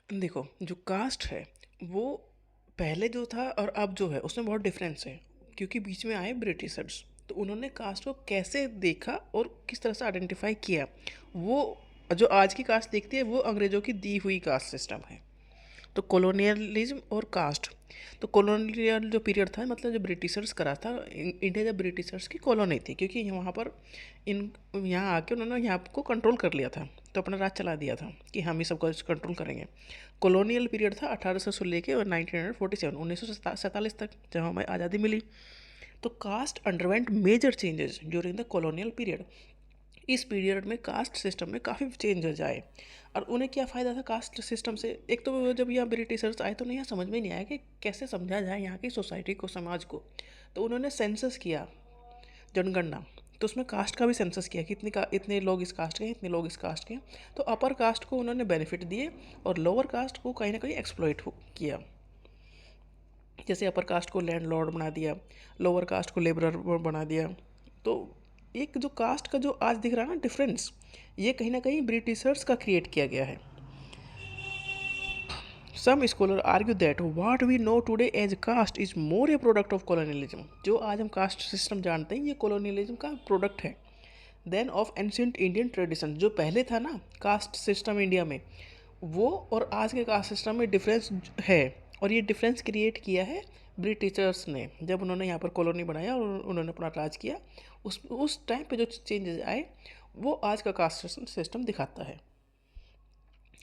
देखो, जो कास्ट है वो पहले जो था और अब जो है उसमें बहुत डिफरेंस है, क्योंकि बीच में आए ब्रिटिशर्स। तो उन्होंने कास्ट को कैसे देखा और किस तरह से आइडेंटिफाई किया, वो जो आज की कास्ट देखती है वो अंग्रेज़ों की दी हुई कास्ट सिस्टम है। तो कॉलोनियलिज्म और कास्ट। तो कॉलोनियल जो पीरियड था, मतलब जो ब्रिटिशर्स करा था, इंडिया जब ब्रिटिशर्स की कॉलोनी थी, क्योंकि वहाँ पर इन यहाँ आके उन्होंने यहाँ को कंट्रोल कर लिया था, तो अपना राज चला दिया था कि हम ही सब कुछ कंट्रोल करेंगे। कॉलोनियल पीरियड था 1800 से लेके और 1947 1947 तक, जब हमें आज़ादी मिली। तो caste underwent major changes during the colonial period. इस पीरियड में कास्ट सिस्टम में काफ़ी चेंजेस आए। और उन्हें क्या फ़ायदा था कास्ट सिस्टम से? एक तो वो जब यहाँ ब्रिटिशर्स आए तो उन्हें यहाँ समझ में नहीं आया कि कैसे समझा जाए यहाँ की सोसाइटी को, समाज को। तो उन्होंने सेंसस किया, जनगणना। तो उसमें कास्ट का भी सेंसस किया कि इतने लोग इस कास्ट के हैं, इतने लोग इस कास्ट के हैं। तो अपर कास्ट को उन्होंने बेनिफिट दिए और लोअर कास्ट को कहीं ना कहीं एक्सप्लॉइट किया। जैसे अपर कास्ट को लैंडलॉर्ड बना दिया, लोअर कास्ट को लेबरर बना दिया। तो एक जो कास्ट का जो आज दिख रहा है ना डिफरेंस, ये कहीं ना कहीं ब्रिटिशर्स का क्रिएट किया गया है। Some scholar argue that what we know today as caste is more a product of colonialism. जो आज हम कास्ट सिस्टम जानते हैं ये कॉलोनियलिज्म का प्रोडक्ट है। Than of ancient Indian tradition, जो पहले था ना कास्ट सिस्टम इंडिया में, वो और आज के कास्ट सिस्टम में डिफरेंस है। और ये डिफरेंस क्रिएट किया है ब्रिटिशर्स ने, जब उन्होंने यहाँ पर कॉलोनी बनाया और उन्होंने अपना राज किया। उस टाइम पे जो चेंजेस आए वो आज का कास्ट सिस्टम दिखाता है।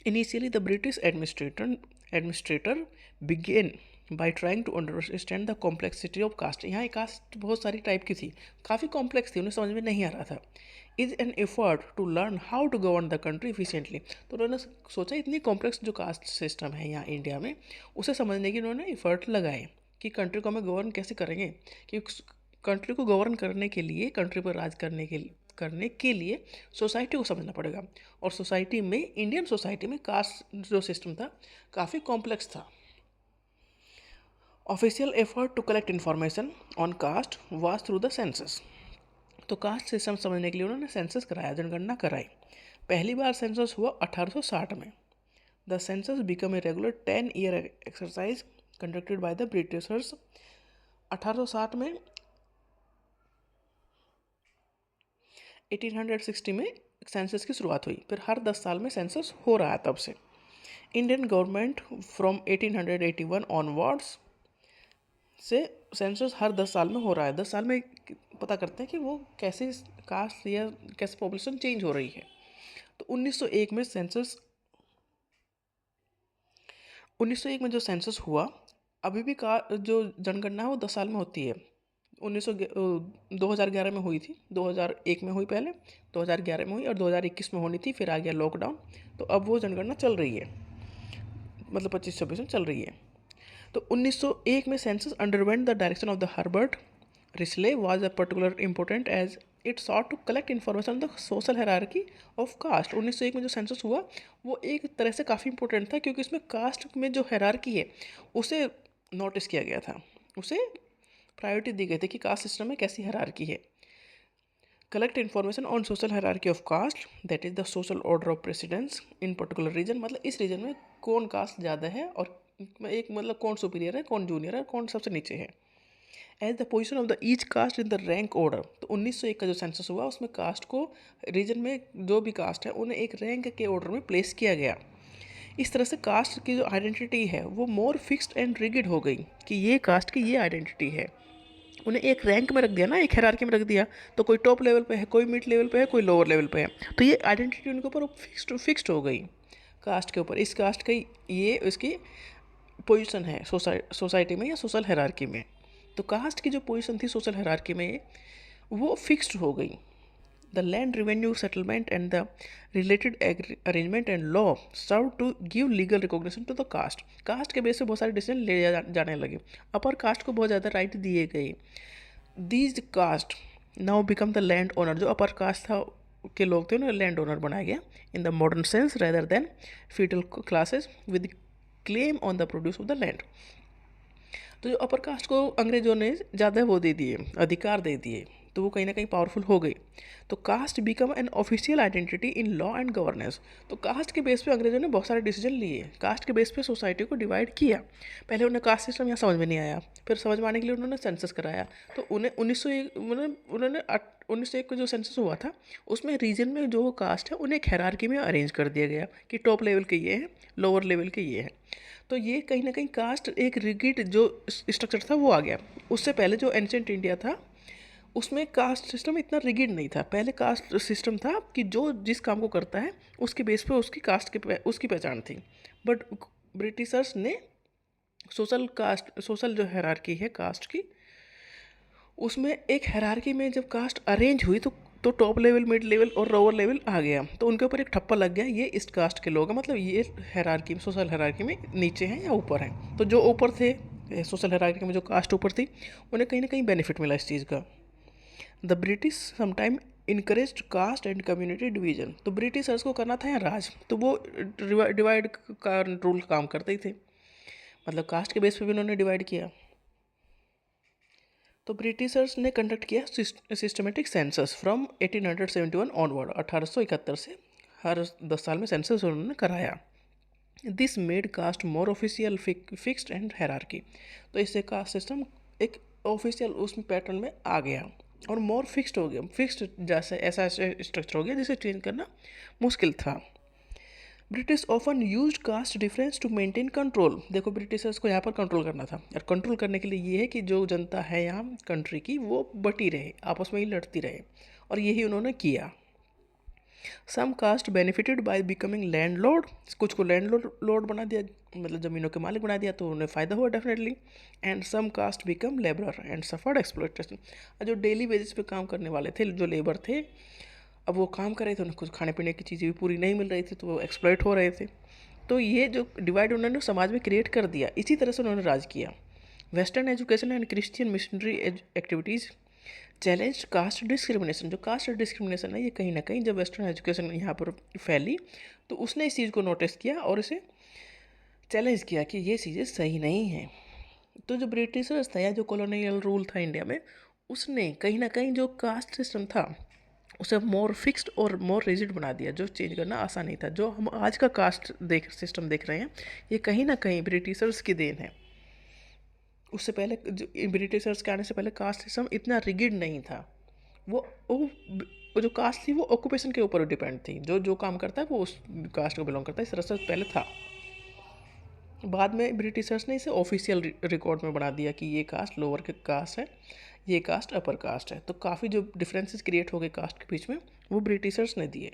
Initially, the British administrator began by trying to understand the complexity of caste। यहाँ कास्ट बहुत सारी टाइप की थी, काफ़ी कॉम्प्लेक्स थी, उन्हें समझ में नहीं आ रहा था। Is an effort to learn how to govern the country efficiently. तो उन्होंने सोचा इतनी कॉम्प्लेक्स जो कास्ट सिस्टम है यहाँ इंडिया में, उसे समझने की उन्होंने एफर्ट लगाए कि कंट्री को हमें गवर्न कैसे करेंगे। कि कंट्री को गवर्न करने के लिए, कंट्री पर राज करने के लिए सोसाइटी को समझना पड़ेगा। और सोसाइटी में, इंडियन सोसाइटी में कास्ट जो सिस्टम था काफ़ी कॉम्प्लेक्स था। Official effort to collect information on caste was through the census. तो कास्ट सिस्टम समझने के लिए उन्होंने सेंसस कराया, जनगणना कराई। पहली बार सेंसस हुआ 1860 में। The census become a regular 10 year exercise conducted by the Britishers. 1860 में, 1860 में सेंसस की शुरुआत हुई, फिर हर 10 साल में सेंसस हो रहा है तब से। इंडियन गवर्नमेंट फ्रॉम 1881 ऑनवर्ड्स से सेंसस हर 10 साल में हो रहा है। 10 साल में पता करते हैं कि वो कैसे कास्ट या कैसे पॉपुलेशन चेंज हो रही है। तो 1901 में सेंसस 1901 में जो सेंसस हुआ, अभी भी का जो जनगणना है वो 10 साल में होती है। 2011 में हुई थी, 2001 में हुई पहले, 2011 में हुई और 2021 में होनी थी, फिर आ गया लॉकडाउन। तो अब वो जनगणना चल रही है, मतलब 25-26 में चल रही है। तो 1901 में census underwent the direction of the Herbert Risley was a particular important as it sought to collect information on the social hierarchy of caste. 1901 में जो सेंसस हुआ वो एक तरह से काफ़ी इंपॉर्टेंट था, क्योंकि इसमें कास्ट में जो हायरार्की है उसे नोटिस किया गया था, उसे प्रायोरिटी दी गई थी कि कास्ट सिस्टम में कैसी हायरार्की है। Collect information on social hierarchy of caste, that is the social order of precedence in particular region. मतलब इस रीजन में कौन कास्ट ज़्यादा है और एक मतलब कौन सुपीरियर है, कौन जूनियर है, कौन सबसे नीचे है। As the position of the each caste in the rank order. तो 1901 का जो सेंसस हुआ उसमें कास्ट को, रीजन में जो भी कास्ट है उन्हें एक रैंक के ऑर्डर में प्लेस किया गया। इस तरह से कास्ट की जो आइडेंटिटी है वो मोर फिक्स्ड एंड रिगिड हो गई कि ये कास्ट की ये आइडेंटिटी है। उन्हें एक रैंक में रख दिया ना, एक हायरार्की में रख दिया। तो कोई टॉप लेवल पे है, कोई मिड लेवल पे है, कोई लोअर लेवल पे है। तो ये आइडेंटिटी उनके ऊपर फिक्स्ड हो गई कास्ट के ऊपर। इस कास्ट का ये उसकी पोजीशन है सोसाइटी में या सोशल हायरार्की में। तो कास्ट की जो पोजीशन थी सोशल हायरार्की में वो फिक्स्ड हो गई। The land revenue settlement and the related arrangement and law serve to give legal recognition to the caste. Caste के बेस पे बहुत सारे डिसीजन ले जाने लगे, अपर कास्ट को बहुत ज़्यादा राइट दिए गए। These caste now become the land owner. जो अपर कास्ट था के लोग थे उन्हें लैंड ओनर बनाया गया in the modern sense rather than feudal classes with claim on the produce of the land. तो जो अपर कास्ट को अंग्रेजों ने ज़्यादा वो दे दिए, अधिकार दे दिए तो वो कहीं ना कहीं पावरफुल हो गई। तो caste become an official identity in law and governance. तो कास्ट के बेस पे अंग्रेजों ने बहुत सारे डिसीजन लिए, कास्ट के बेस पे सोसाइटी को डिवाइड किया। पहले उन्हें कास्ट सिस्टम यहाँ समझ में नहीं आया, फिर समझ में आने के लिए उन्होंने सेंसस कराया। तो उन्हें 1901 उन्होंने 1901 को जो सेंसस हुआ था उसमें रीजन में जो कास्ट है उन्हें एक हायरार्की में अरेंज कर दिया गया कि टॉप लेवल के ये हैं, लोअर लेवल के ये हैं। तो ये कहीं ना कहीं कास्ट एक रिगिड जो स्ट्रक्चर था वो आ गया। उससे पहले जो एंशिएंट इंडिया था उसमें कास्ट सिस्टम इतना रिगिड नहीं था। पहले कास्ट सिस्टम था कि जो जिस काम को करता है उसके बेस पे उसकी कास्ट के उसकी पहचान थी। बट ब्रिटिशर्स ने सोशल जो हायरार्की है कास्ट की, उसमें एक हायरार्की में जब कास्ट अरेंज हुई तो टॉप लेवल, मिड लेवल और लोअर लेवल आ गया। तो उनके ऊपर एक ठप्पा लग गया, ये इस कास्ट के लोग हैं, मतलब ये हायरार्की में, सोशल हायरार्की में नीचे हैं या ऊपर हैं। तो जो ऊपर थे सोशल हायरार्की में, जो कास्ट ऊपर थी, उन्हें कहीं ना कहीं बेनिफिट मिला इस चीज़ का। The British sometime encourage caste and community division. तो ब्रिटिशर्स को करना था यहाँ राज, तो वो डिवाइड का रूल काम करते ही थे, मतलब कास्ट के बेस पे भी उन्होंने डिवाइड किया। तो ब्रिटिशर्स ने कंडक्ट किया सिस्टमेटिक सेंसस फ्रॉम 1871 ऑनवर्ड। 1871 से हर 10 साल में सेंसस उन्होंने कराया। This made caste more official, fixed and hierarchy. तो इससे कास्ट सिस्टम एक ऑफिशियल उसमें पैटर्न में आ गया और मोर फिक्स्ड हो गया। फिक्स्ड जैसे ऐसा स्ट्रक्चर हो गया जिसे चेंज करना मुश्किल था। British often use caste difference to maintain control. देखो ब्रिटिशर्स को यहाँ पर कंट्रोल करना था, और कंट्रोल करने के लिए ये है कि जो जनता है यहाँ कंट्री की वो बटी रहे, आपस में ही लड़ती रहे, और यही उन्होंने किया। Some caste benefited by becoming landlord. कुछ को लैंड लॉर्ड बना दिया, मतलब ज़मीनों के मालिक बना दिया, तो उन्हें फ़ायदा हुआ definitely. And some caste become labourer and suffered exploitation. जो डेली बेसिस पे काम करने वाले थे, जो लेबर थे, अब वो काम कर रहे थे, उन्हें कुछ खाने पीने की चीज़ें भी पूरी नहीं मिल रही थी, तो वो एक्सप्लॉइट हो रहे थे। तो ये जो डिवाइड उन्होंने समाज में क्रिएट कर दिया, इसी तरह से उन्होंने राज किया। Western education and Christian missionary activities challenge caste discrimination. जो कास्ट डिस्क्रिमिनेशन है ये कहीं ना कहीं जब वेस्टर्न एजुकेशन यहाँ पर फैली तो उसने इस चीज़ को नोटिस किया और इसे चैलेंज किया कि ये चीज़ें सही नहीं हैं। तो जो ब्रिटिशर्स था या जो कॉलोनियल रूल था इंडिया में, उसने कहीं ना कहीं जो कास्ट सिस्टम था उसे मोर फिक्स्ड और मोर रिजिड बना दिया, जो चेंज करना आसान नहीं था। जो हम आज का कास्ट सिस्टम देख रहे हैं ये कहीं ना कहीं ब्रिटिशर्स की देन है। उससे पहले जो ब्रिटिशर्स के आने से पहले कास्ट सिस्टम इतना रिगिड नहीं था। वो जो कास्ट थी वो ऑक्यूपेशन के ऊपर डिपेंड थी, जो जो काम करता है वो उस कास्ट को बिलोंग करता है, इस तरह से पहले था। बाद में ब्रिटिशर्स ने इसे ऑफिशियल रिकॉर्ड में बना दिया कि ये कास्ट लोअर कास्ट है, ये कास्ट अपर कास्ट है। तो काफ़ी जो डिफरेंसेस क्रिएट हो गए कास्ट के बीच में वो ब्रिटिशर्स ने दिए।